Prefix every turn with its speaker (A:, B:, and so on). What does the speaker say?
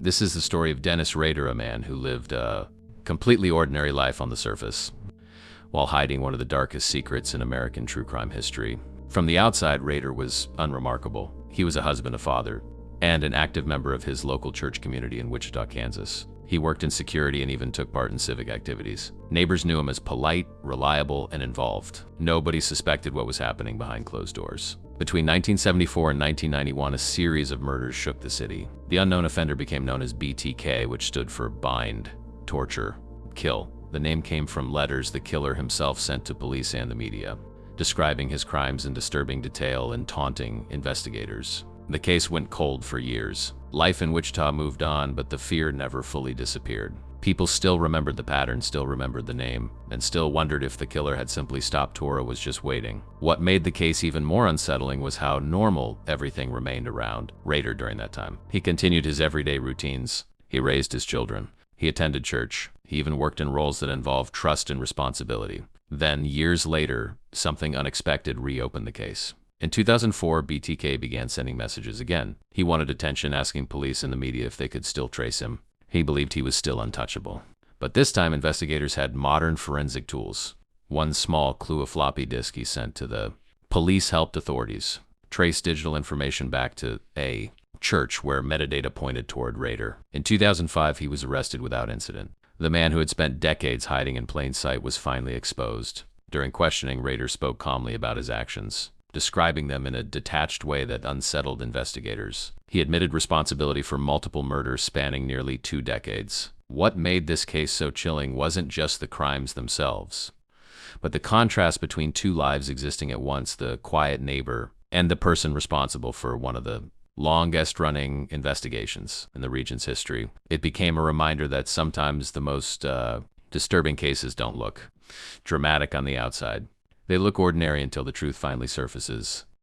A: This is the story of Dennis Rader, a man who lived a completely ordinary life on the surface, while hiding one of the darkest secrets in American true crime history. From the outside, Rader was unremarkable. He was a husband, a father, and an active member of his local church community in Wichita, Kansas. He worked in security and even took part in civic activities. Neighbors knew him as polite, reliable, and involved. Nobody suspected what was happening behind closed doors. Between 1974 and 1991, a series of murders shook the city. The unknown offender became known as BTK, which stood for bind, torture, kill. The name came from letters the killer himself sent to police and the media, describing his crimes in disturbing detail and taunting investigators. The case went cold for years. Life in Wichita moved on, but the fear never fully disappeared. People still remembered the pattern, still remembered the name, and still wondered if the killer had simply stopped or was just waiting. What made the case even more unsettling was how normal everything remained around Rader during that time. He continued his everyday routines. He raised his children. He attended church. He even worked in roles that involved trust and responsibility. Then, years later, something unexpected reopened the case. In 2004, BTK began sending messages again. He wanted attention, asking police and the media if they could still trace him. He believed he was still untouchable. But this time, investigators had modern forensic tools. One small clue, a floppy disk he sent to the police, helped authorities trace digital information back to a church where metadata pointed toward Rader. In 2005, he was arrested without incident. The man who had spent decades hiding in plain sight was finally exposed. During questioning, Rader spoke calmly about his actions, describing them in a detached way that unsettled investigators. He admitted responsibility for multiple murders spanning nearly 2 decades. What made this case so chilling wasn't just the crimes themselves, but the contrast between two lives existing at once: the quiet neighbor and the person responsible for one of the longest-running investigations in the region's history. It became a reminder that sometimes the most disturbing cases don't look dramatic on the outside. They look ordinary until the truth finally surfaces.